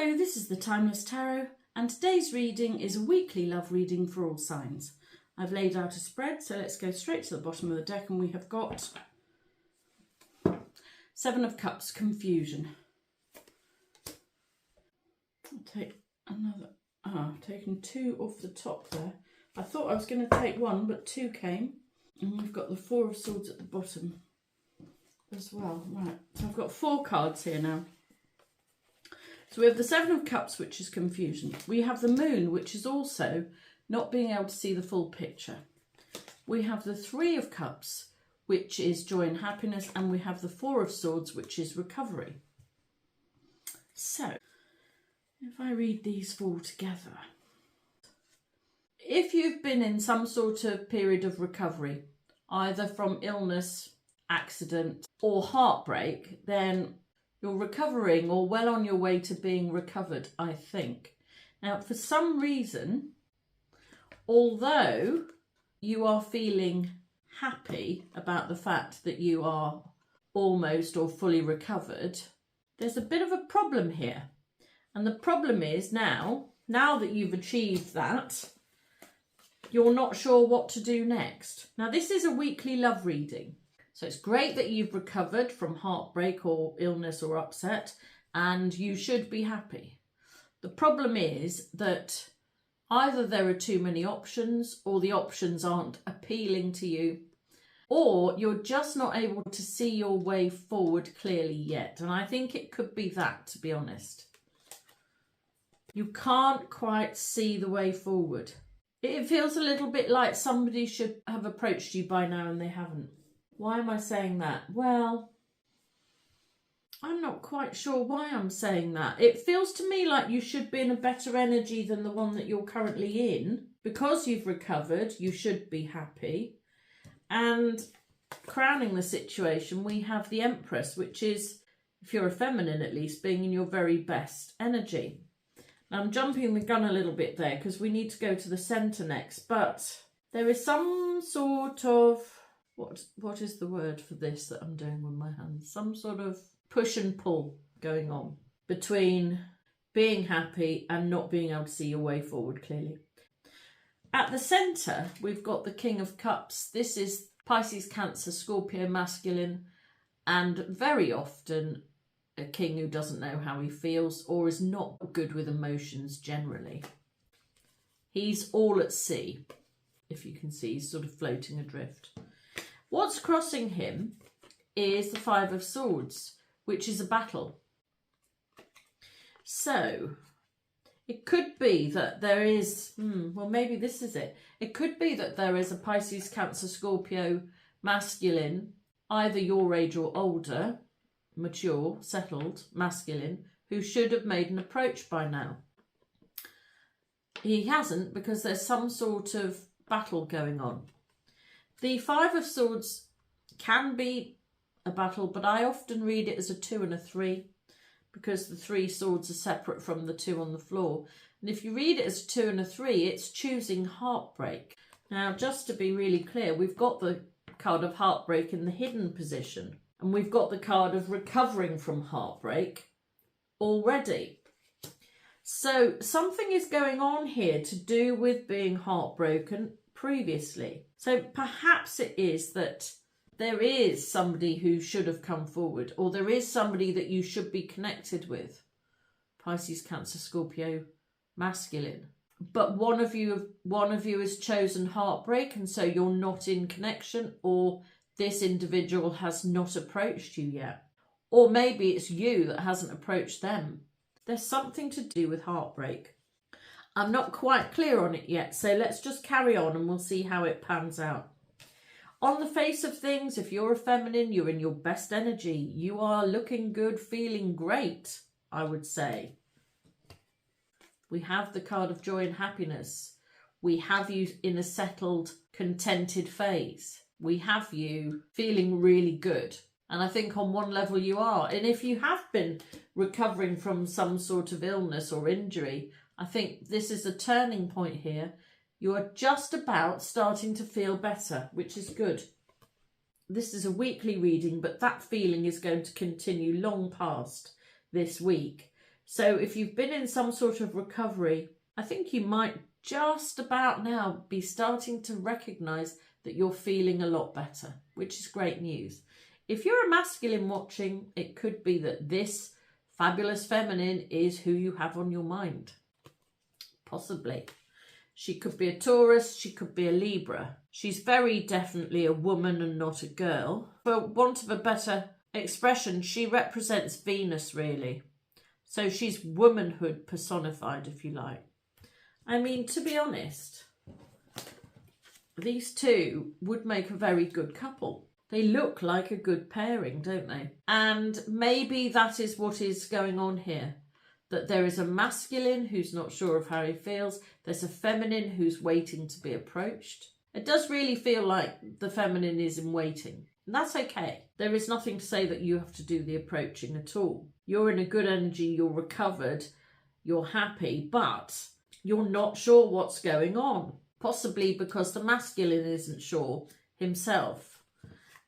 Hello, this is the Timeless Tarot, and today's reading is a weekly love reading for all signs. I've laid out a spread, so let's go straight to the bottom of the deck, and we have got Seven of Cups, Confusion. I'll take another. I've taken two off the top there. I thought I was going to take one, but two came. And we've got the Four of Swords at the bottom as well. Right, so I've got four cards here now. So we have the Seven of Cups, which is confusion. We have the Moon, which is also not being able to see the full picture. We have the Three of Cups, which is joy and happiness. And we have the Four of Swords, which is recovery. So, if I read these four together. If you've been in some sort of period of recovery, either from illness, accident, or heartbreak, then you're recovering or well on your way to being recovered, I think. Now, for some reason, although you are feeling happy about the fact that you are almost or fully recovered, there's a bit of a problem here. And the problem is now that you've achieved that, you're not sure what to do next. Now, this is a weekly love reading. So it's great that you've recovered from heartbreak or illness or upset, and you should be happy. The problem is that either there are too many options, or the options aren't appealing to you, or you're just not able to see your way forward clearly yet. And I think it could be that, to be honest. You can't quite see the way forward. It feels a little bit like somebody should have approached you by now and they haven't. Why am I saying that? Well, I'm not quite sure why I'm saying that. It feels to me like you should be in a better energy than the one that you're currently in. Because you've recovered, you should be happy. And crowning the situation, we have the Empress, which is, if you're a feminine at least, being in your very best energy. Now, I'm jumping the gun a little bit there because we need to go to the centre next. But there is some sort of... What is the word for this that I'm doing with my hands? Some sort of push and pull going on between being happy and not being able to see your way forward clearly. At the centre, we've got the King of Cups. This is Pisces, Cancer, Scorpio, masculine, and very often a king who doesn't know how he feels or is not good with emotions generally. He's all at sea, if you can see, he's sort of floating adrift. What's crossing him is the Five of Swords, which is a battle. So, it could be that there is, well, maybe this is it. It could be that there is a Pisces, Cancer, Scorpio, masculine, either your age or older, mature, settled, masculine, who should have made an approach by now. He hasn't because there's some sort of battle going on. The Five of Swords can be a battle, but I often read it as a 2 and a 3 because the 3 swords are separate from the 2 on the floor. And if you read it as a 2 and a 3, it's choosing heartbreak. Now, just to be really clear, we've got the card of heartbreak in the hidden position, and we've got the card of recovering from heartbreak already. So something is going on here to do with being heartbroken previously. So perhaps it is that there is somebody who should have come forward, or there is somebody that you should be connected with. Pisces, Cancer, Scorpio, masculine. But one of you has chosen heartbreak, and so you're not in connection, or this individual has not approached you yet. Or maybe it's you that hasn't approached them. There's something to do with heartbreak. I'm not quite clear on it yet, so let's just carry on and we'll see how it pans out. On the face of things, if you're a feminine, you're in your best energy. You are looking good, feeling great, I would say. We have the card of joy and happiness. We have you in a settled, contented phase. We have you feeling really good. And I think on one level you are. And if you have been recovering from some sort of illness or injury, I think this is a turning point here. You are just about starting to feel better, which is good. This is a weekly reading, but that feeling is going to continue long past this week. So if you've been in some sort of recovery, I think you might just about now be starting to recognise that you're feeling a lot better, which is great news. If you're a masculine watching, it could be that this fabulous feminine is who you have on your mind. Possibly. She could be a Taurus, she could be a Libra. She's very definitely a woman and not a girl. For want of a better expression, she represents Venus, really. So she's womanhood personified, if you like. I mean, to be honest, these two would make a very good couple. They look like a good pairing, don't they? And maybe that is what is going on here. That there is a masculine who's not sure of how he feels. There's a feminine who's waiting to be approached. It does really feel like the feminine is in waiting. And that's okay. There is nothing to say that you have to do the approaching at all. You're in a good energy, you're recovered, you're happy, but you're not sure what's going on. Possibly because the masculine isn't sure himself.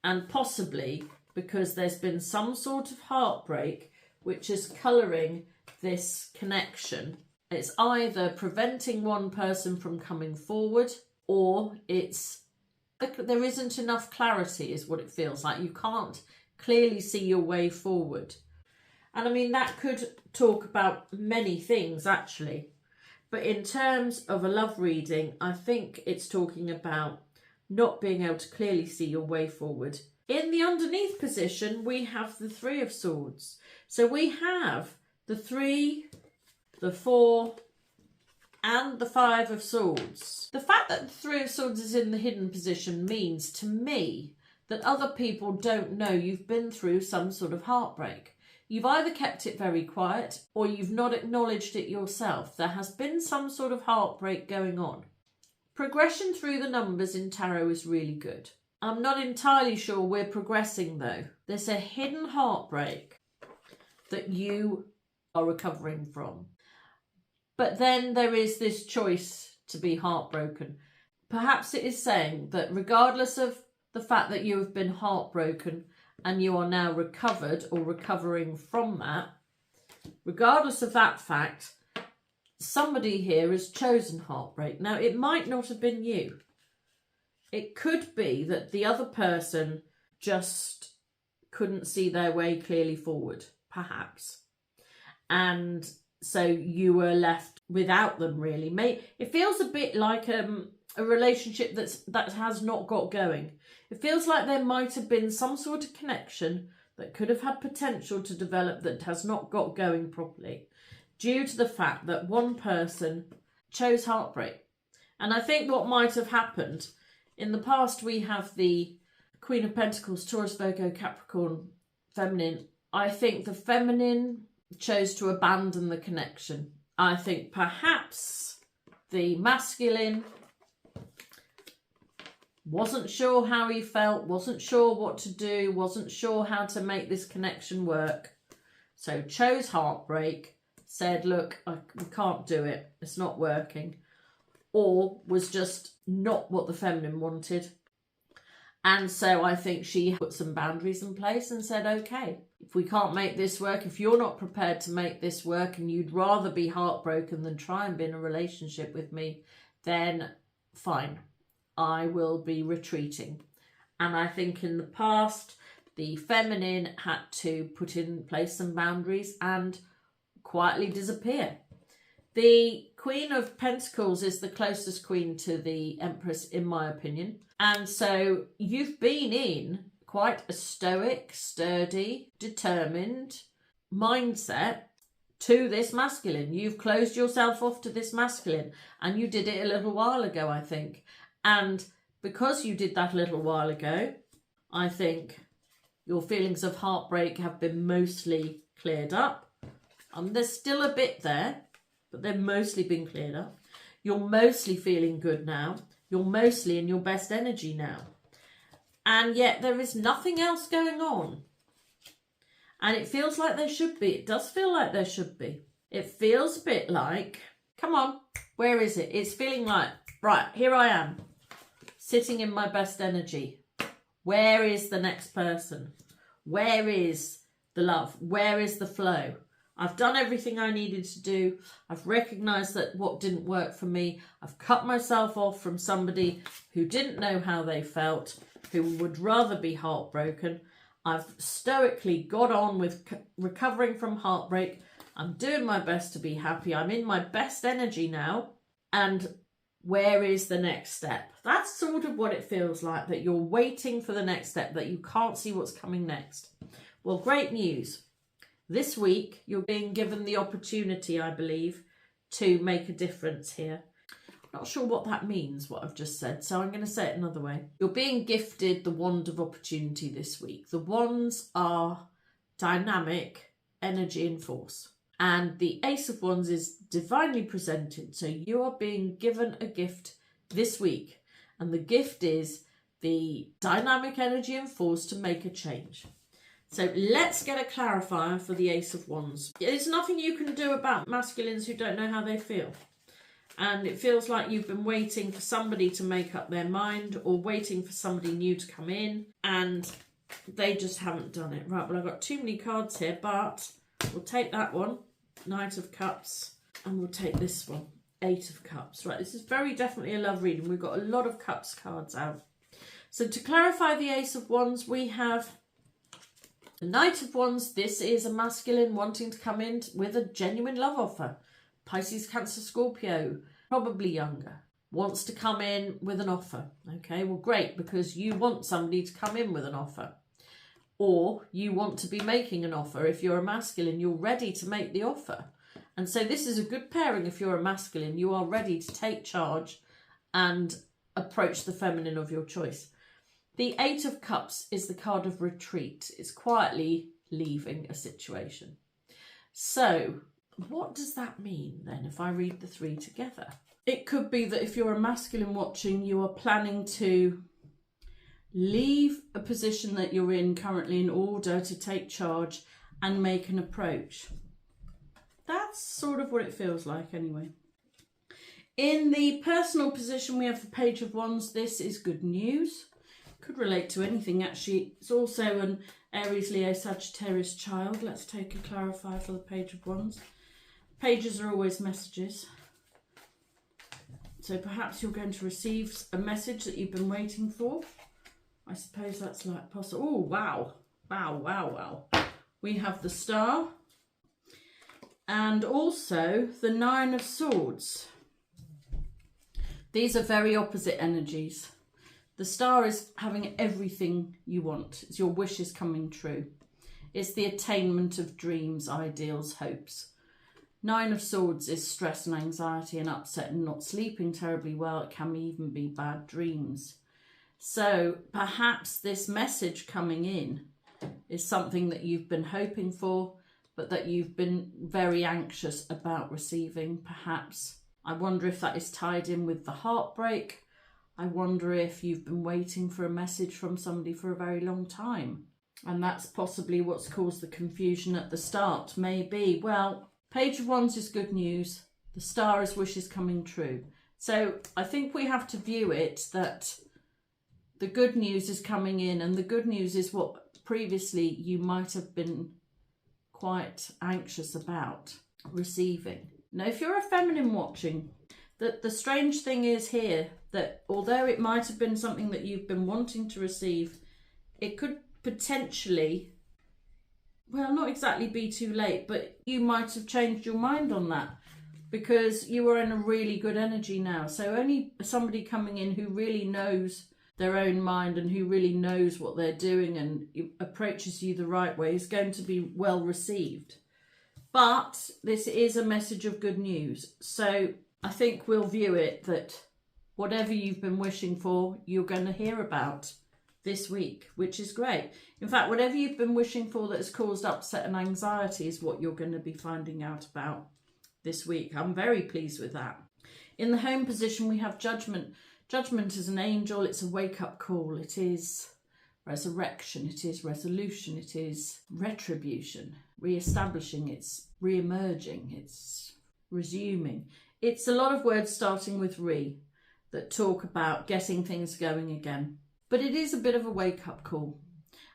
And possibly because there's been some sort of heartbreak which is colouring this connection. It's either preventing one person from coming forward, or there isn't enough clarity is what it feels like. You can't clearly see your way forward. And I mean, that could talk about many things actually. But in terms of a love reading, I think it's talking about not being able to clearly see your way forward. In the underneath position, we have the Three of Swords. So we have the 3, the 4, and the 5 of Swords. The fact that the 3 of Swords is in the hidden position means to me that other people don't know you've been through some sort of heartbreak. You've either kept it very quiet or you've not acknowledged it yourself. There has been some sort of heartbreak going on. Progression through the numbers in tarot is really good. I'm not entirely sure we're progressing though. There's a hidden heartbreak that you are recovering from. But then there is this choice to be heartbroken. Perhaps it is saying that regardless of the fact that you have been heartbroken and you are now recovered or recovering from that, regardless of that fact, somebody here has chosen heartbreak. Now, it might not have been you. It could be that the other person just couldn't see their way clearly forward, perhaps. And so you were left without them, really. It feels a bit like a relationship that has not got going. It feels like there might have been some sort of connection that could have had potential to develop that has not got going properly due to the fact that one person chose heartbreak. And I think what might have happened, in the past we have the Queen of Pentacles, Taurus, Virgo, Capricorn, feminine. I think the feminine chose to abandon the connection. I think perhaps the masculine wasn't sure how he felt, wasn't sure what to do, wasn't sure how to make this connection work. So chose heartbreak, said, look, we can't do it, it's not working. Or was just not what the feminine wanted. And so I think she put some boundaries in place and said, okay, if we can't make this work, if you're not prepared to make this work and you'd rather be heartbroken than try and be in a relationship with me, then fine, I will be retreating. And I think in the past, the feminine had to put in place some boundaries and quietly disappear. The Queen of Pentacles is the closest queen to the Empress, in my opinion. And so you've been in quite a stoic, sturdy, determined mindset to this masculine. You've closed yourself off to this masculine, and you did it a little while ago, I think. And because you did that a little while ago, I think your feelings of heartbreak have been mostly cleared up. There's still a bit there, but they've mostly been cleared up. You're mostly feeling good now. You're mostly in your best energy now. And yet there is nothing else going on. And it feels like there should be. It does feel like there should be. It feels a bit like, come on, where is it? It's feeling like, right, here I am, sitting in my best energy. Where is the next person? Where is the love? Where is the flow? I've done everything I needed to do. I've recognised that what didn't work for me. I've cut myself off from somebody who didn't know how they felt, who would rather be heartbroken. I've stoically got on with recovering from heartbreak. I'm doing my best to be happy. I'm in my best energy now. And where is the next step? That's sort of what it feels like, that you're waiting for the next step, that you can't see what's coming next. Well, great news. This week, you're being given the opportunity, I believe, to make a difference here. I'm not sure what that means, what I've just said, so I'm going to say it another way. You're being gifted the wand of opportunity this week. The wands are dynamic, energy and force. And the Ace of Wands is divinely presented. So you are being given a gift this week. And the gift is the dynamic energy and force to make a change. So let's get a clarifier for the Ace of Wands. There's nothing you can do about masculines who don't know how they feel. And it feels like you've been waiting for somebody to make up their mind, or waiting for somebody new to come in, and they just haven't done it. Right, well, I've got too many cards here, but we'll take that one, Knight of Cups, and we'll take this one, Eight of Cups. Right, this is very definitely a love reading. We've got a lot of Cups cards out. So to clarify the Ace of Wands, we have the Knight of Wands. This is a masculine wanting to come in with a genuine love offer. Pisces, Cancer, Scorpio, probably younger, wants to come in with an offer. Okay, well, great, because you want somebody to come in with an offer. Or you want to be making an offer. If you're a masculine, you're ready to make the offer. And so this is a good pairing if you're a masculine. You are ready to take charge and approach the feminine of your choice. The Eight of Cups is the card of retreat. It's quietly leaving a situation. So what does that mean then if I read the three together? It could be that if you're a masculine watching, you are planning to leave a position that you're in currently in order to take charge and make an approach. That's sort of what it feels like anyway. In the personal position, we have the Page of Wands. This is good news. Could relate to anything actually. It's also an Aries, Leo, Sagittarius child. Let's take a clarifier for the Page of Wands. Pages are always messages. So perhaps you're going to receive a message that you've been waiting for. I suppose that's like possible. Oh, wow. Wow, wow, wow. We have the Star. And also the Nine of Swords. These are very opposite energies. The Star is having everything you want. It's your wishes coming true. It's the attainment of dreams, ideals, hopes. Nine of Swords is stress and anxiety and upset and not sleeping terribly well. It can even be bad dreams. So perhaps this message coming in is something that you've been hoping for, but that you've been very anxious about receiving, perhaps. I wonder if that is tied in with the heartbreak. I wonder if you've been waiting for a message from somebody for a very long time. And that's possibly what's caused the confusion at the start. Maybe, well, Page of Wands is good news. The Star is wishes coming true. So I think we have to view it that the good news is coming in, and the good news is what previously you might have been quite anxious about receiving. Now, if you're a feminine watching, the strange thing is here that although it might have been something that you've been wanting to receive, it could potentially, well, not exactly be too late, but you might have changed your mind on that because you are in a really good energy now. So only somebody coming in who really knows their own mind and who really knows what they're doing and approaches you the right way is going to be well received. But this is a message of good news. So I think we'll view it that whatever you've been wishing for, you're going to hear about this week, which is great. In fact, whatever you've been wishing for that has caused upset and anxiety is what you're going to be finding out about this week. I'm very pleased with that. In the home position, we have Judgment. Judgment is an angel. It's a wake-up call. It is resurrection. It is resolution. It is retribution, re-establishing. It's re-emerging. It's resuming. It's a lot of words starting with re that talk about getting things going again. But it is a bit of a wake-up call.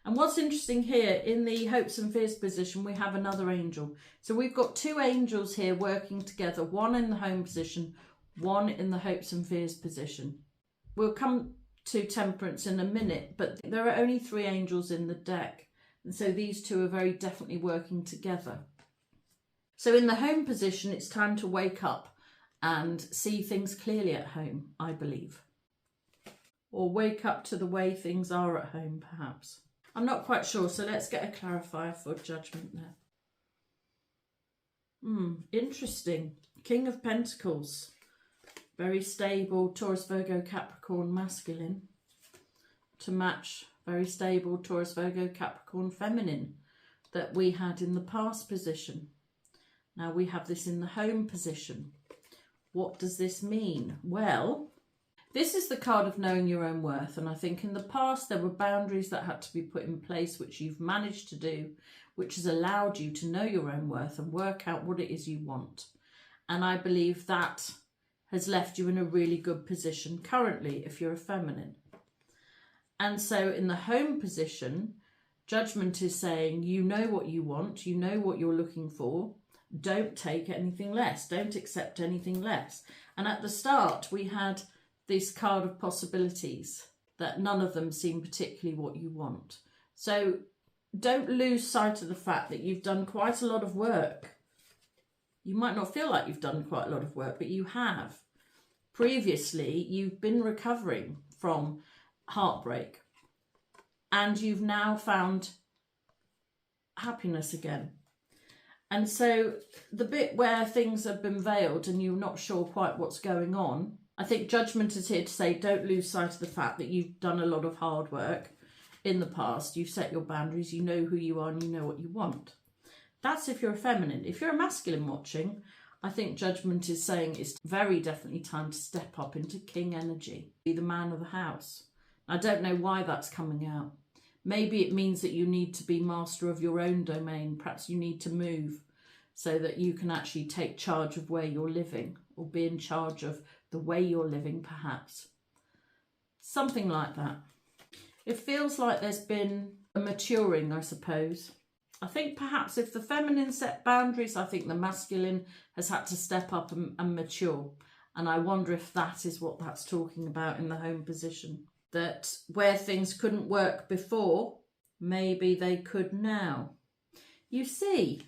And what's interesting here, in the hopes and fears position, we have another angel. So we've got two angels here working together, one in the home position, one in the hopes and fears position. We'll come to temperance in a minute, but there are only three angels in the deck. And so these two are very definitely working together. So in the home position, it's time to wake up and see things clearly at home, I believe. Or wake up to the way things are at home, perhaps. I'm not quite sure, so let's get a clarifier for judgment there. Interesting. King of Pentacles. Very stable Taurus, Virgo, Capricorn masculine to match very stable Taurus, Virgo, Capricorn feminine that we had in the past position. Now we have this in the home position. What does this mean? Well, this is the card of knowing your own worth, and I think in the past there were boundaries that had to be put in place, which you've managed to do, which has allowed you to know your own worth and work out what it is you want. And I believe that has left you in a really good position currently if you're a feminine. And so in the home position, judgment is saying you know what you want, you know what you're looking for, don't take anything less, don't accept anything less. And at the start we had this card of possibilities that none of them seem particularly what you want. So don't lose sight of the fact that you've done quite a lot of work. You might not feel like you've done quite a lot of work, but you have. Previously, you've been recovering from heartbreak and you've now found happiness again. And so the bit where things have been veiled and you're not sure quite what's going on, I think judgment is here to say don't lose sight of the fact that you've done a lot of hard work in the past. You've set your boundaries, you know who you are and you know what you want. That's if you're a feminine. If you're a masculine watching, I think judgment is saying it's very definitely time to step up into king energy, be the man of the house. I don't know why that's coming out. Maybe it means that you need to be master of your own domain. Perhaps you need to move so that you can actually take charge of where you're living or be in charge of the way you're living, perhaps. Something like that. It feels like there's been a maturing, I suppose. I think perhaps if the feminine set boundaries, I think the masculine has had to step up and mature. And I wonder if that is what that's talking about in the home position. That where things couldn't work before, maybe they could now. You see,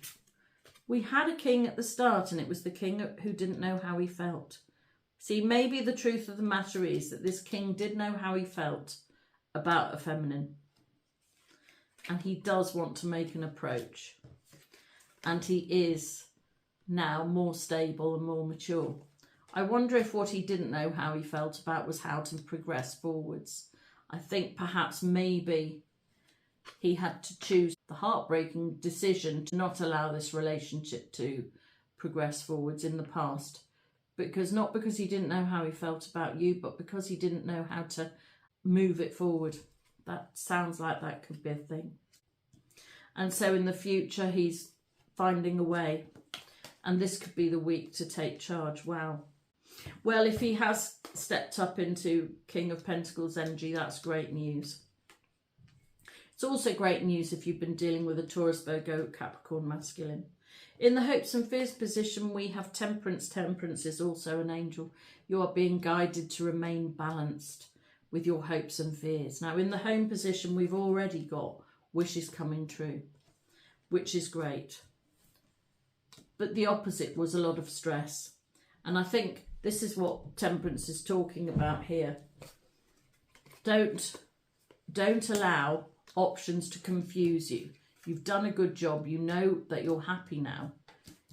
we had a king at the start and it was the king who didn't know how he felt. See, maybe the truth of the matter is that this king did know how he felt about a feminine. And he does want to make an approach. And he is now more stable and more mature. I wonder if what he didn't know how he felt about was how to progress forwards. I think perhaps maybe he had to choose the heartbreaking decision to not allow this relationship to progress forwards in the past. Not because he didn't know how he felt about you, but because he didn't know how to move it forward. That sounds like that could be a thing. And so in the future, he's finding a way. And this could be the week to take charge. Wow. Well, if he has stepped up into King of Pentacles energy, that's great news. It's also great news if you've been dealing with a Taurus, Virgo, Capricorn masculine. In the hopes and fears position, we have temperance. Temperance is also an angel. You are being guided to remain balanced with your hopes and fears. Now, in the home position, we've already got wishes coming true, which is great. But the opposite was a lot of stress. And I think this is what temperance is talking about here. Don't allow options to confuse you. You've done a good job. You know that you're happy now.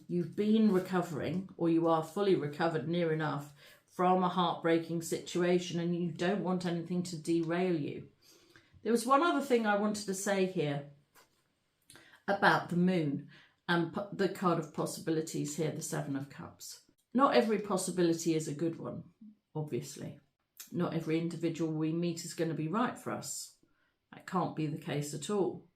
You've been recovering, or you are fully recovered near enough from a heartbreaking situation, and you don't want anything to derail you. There was one other thing I wanted to say here about the moon and the card of possibilities here, the Seven of Cups. Not every possibility is a good one, obviously. Not every individual we meet is going to be right for us. That can't be the case at all.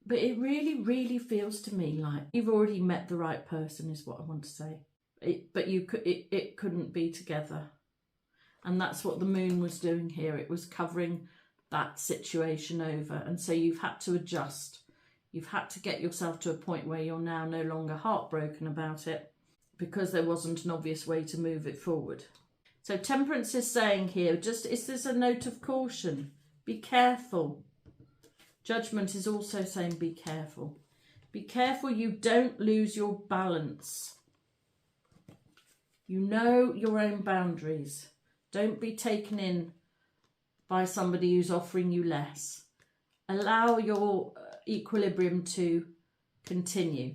But it really, really feels to me like you've already met the right person, is what I want to say. It couldn't be together. And that's what the moon was doing here. It was covering that situation over. And so you've had to adjust. You've had to get yourself to a point where you're now no longer heartbroken about it because there wasn't an obvious way to move it forward. So Temperance is saying here, is this a note of caution? Be careful. Judgment is also saying be careful. Be careful you don't lose your balance. You know your own boundaries. Don't be taken in by somebody who's offering you less. Allow your equilibrium to continue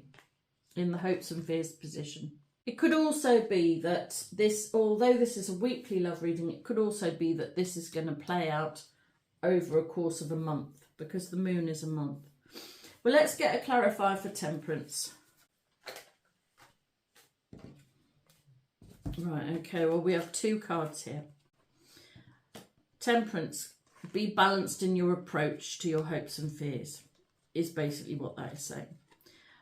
in the hopes and fears position. It could also be that this, although this is a weekly love reading, it could also be that this is going to play out over a course of a month because the moon is a month. Well, let's get a clarifier for Temperance. Right, okay, well, we have 2 cards here. Temperance, be balanced in your approach to your hopes and fears is basically what that is saying.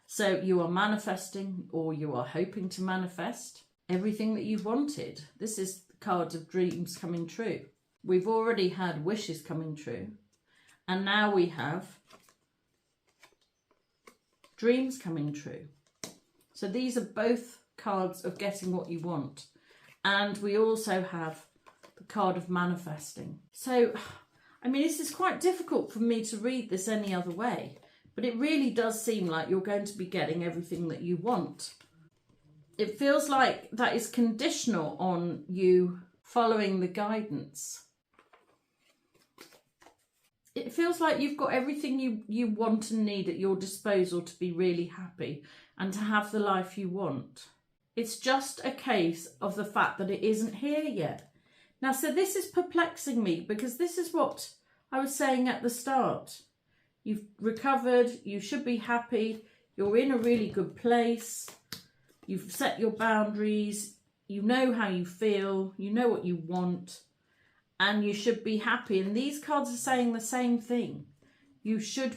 So you are manifesting, or you are hoping to manifest everything that you've wanted. This is the card of dreams coming true. We've already had wishes coming true, and now we have dreams coming true. So these are both cards of getting what you want. And we also have the card of manifesting. So, I mean, this is quite difficult for me to read this any other way, but it really does seem like you're going to be getting everything that you want. It feels like that is conditional on you following the guidance. It feels like you've got everything you want and need at your disposal to be really happy and to have the life you want. It's just a case of the fact that it isn't here yet. Now, so this is perplexing me because this is what I was saying at the start. You've recovered, you should be happy, you're in a really good place, you've set your boundaries, you know how you feel, you know what you want, and you should be happy. And these cards are saying the same thing. You should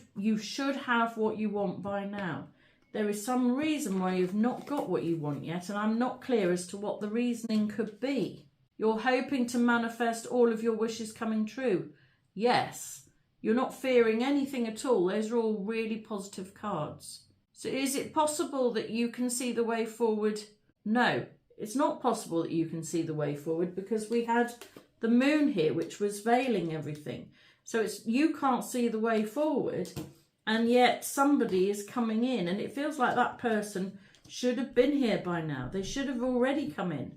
have what you want by now. There is some reason why you've not got what you want yet, and I'm not clear as to what the reasoning could be. You're hoping to manifest all of your wishes coming true. Yes. You're not fearing anything at all. Those are all really positive cards. So is it possible that you can see the way forward? No, it's not possible that you can see the way forward because we had the moon here, which was veiling everything. So you can't see the way forward, and yet somebody is coming in, and it feels like that person should have been here by now. They should have already come in.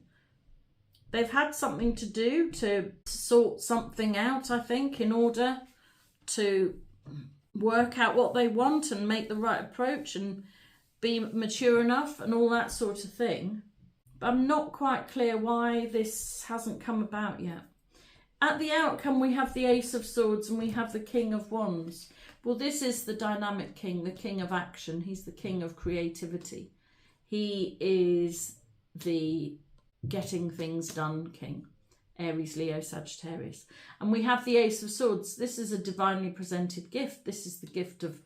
They've had something to do to sort something out, I think, in order to work out what they want and make the right approach and be mature enough and all that sort of thing. But I'm not quite clear why this hasn't come about yet. At the outcome, we have the Ace of Swords and we have the King of Wands. Well, this is the dynamic king, the king of action. He's the king of creativity. He is the getting things done king. Aries, Leo, Sagittarius. And we have the Ace of Swords. This is a divinely presented gift. This is the gift of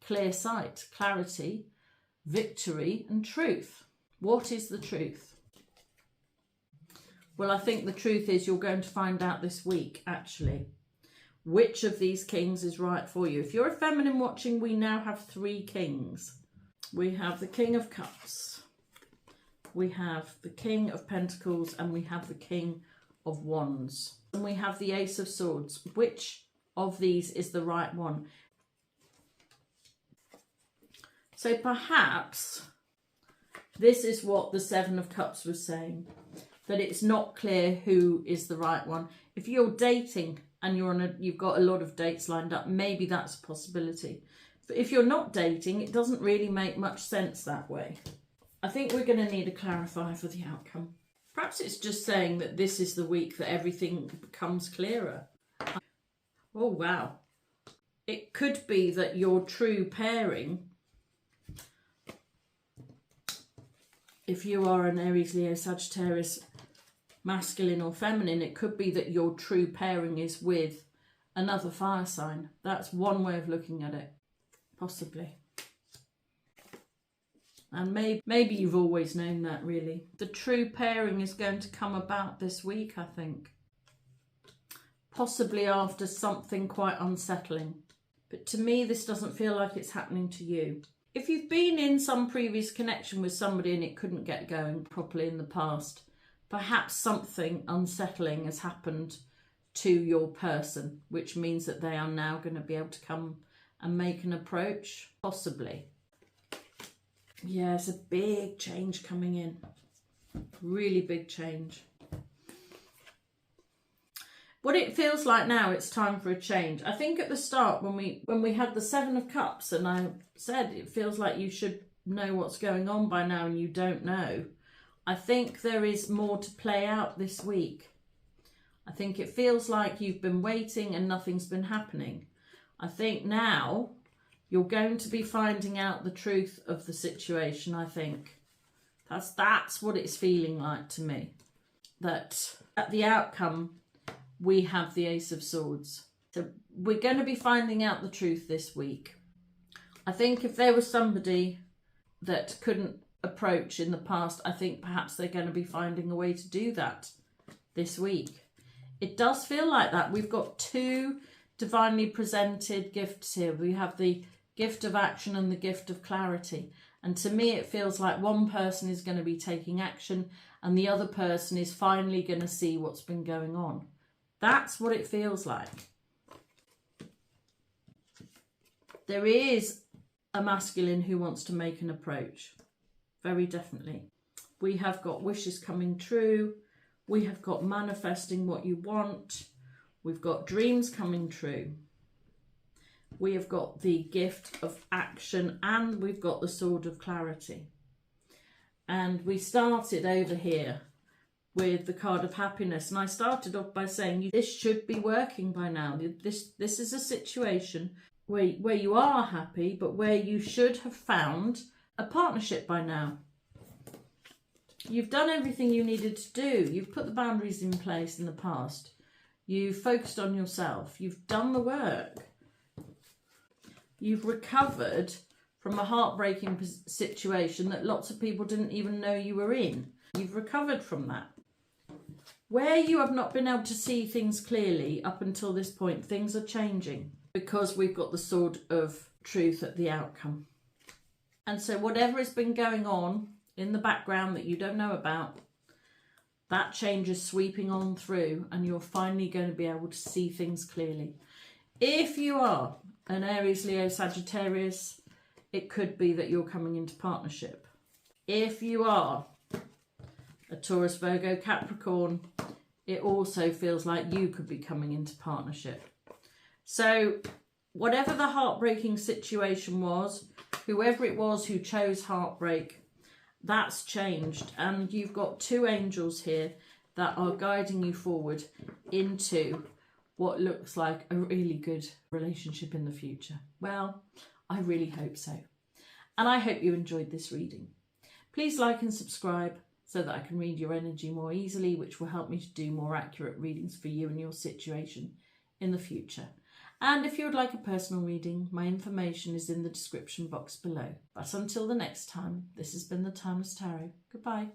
clear sight, clarity, victory and truth. What is the truth? Well, I think the truth is you're going to find out this week, actually, which of these kings is right for you. If you're a feminine watching, we now have 3 kings. We have the King of Cups. We have the King of Pentacles and we have the King of Wands, and we have the Ace of Swords. Which of these is the right one? So perhaps this is what the Seven of Cups was saying, that it's not clear who is the right one. If you're dating and you've got a lot of dates lined up, maybe that's a possibility. But if you're not dating, it doesn't really make much sense that way. I think we're going to need a clarifier for the outcome. Perhaps it's just saying that this is the week that everything becomes clearer. Oh, wow. It could be that your true pairing, if you are an Aries, Leo, Sagittarius, masculine or feminine, it could be that your true pairing is with another fire sign. That's one way of looking at it, possibly. And maybe you've always known that, really. The true pairing is going to come about this week, I think. possibly after something quite unsettling. But to me, this doesn't feel like it's happening to you. If you've been in some previous connection with somebody and it couldn't get going properly in the past, perhaps something unsettling has happened to your person, which means that they are now going to be able to come and make an approach, possibly. Yeah, it's a big change coming in. Really big change. What it feels like now, it's time for a change. I think at the start when we had the Seven of Cups and I said it feels like you should know what's going on by now and you don't know. I think there is more to play out this week. I think it feels like you've been waiting and nothing's been happening. I think now you're going to be finding out the truth of the situation, I think. That's what it's feeling like to me. That at the outcome, we have the Ace of Swords. So we're going to be finding out the truth this week. I think if there was somebody that couldn't approach in the past, I think perhaps they're going to be finding a way to do that this week. It does feel like that. We've got two divinely presented gifts here. We have the gift of action and the gift of clarity. And to me, it feels like one person is going to be taking action and the other person is finally going to see what's been going on. That's what it feels like. There is a masculine who wants to make an approach. Very definitely. We have got wishes coming true. We have got manifesting what you want. We've got dreams coming true. We have got the gift of action and we've got the sword of clarity. And we started over here with the card of happiness. And I started off by saying this should be working by now. This is a situation where you are happy, but where you should have found a partnership by now. You've done everything you needed to do. You've put the boundaries in place in the past. You've focused on yourself. You've done the work. You've recovered from a heartbreaking situation that lots of people didn't even know you were in. You've recovered from that. Where you have not been able to see things clearly up until this point, things are changing because we've got the sword of truth at the outcome. And so whatever has been going on in the background that you don't know about, that change is sweeping on through and you're finally going to be able to see things clearly. If you are an Aries, Leo, Sagittarius, it could be that you're coming into partnership. If you are a Taurus, Virgo, Capricorn, it also feels like you could be coming into partnership. So whatever the heartbreaking situation was, whoever it was who chose heartbreak, that's changed. And you've got two angels here that are guiding you forward into what looks like a really good relationship in the future. Well, I really hope so. And I hope you enjoyed this reading. Please like and subscribe so that I can read your energy more easily, which will help me to do more accurate readings for you and your situation in the future. And if you would like a personal reading, my information is in the description box below. But until the next time, this has been the Timeless Tarot. Goodbye.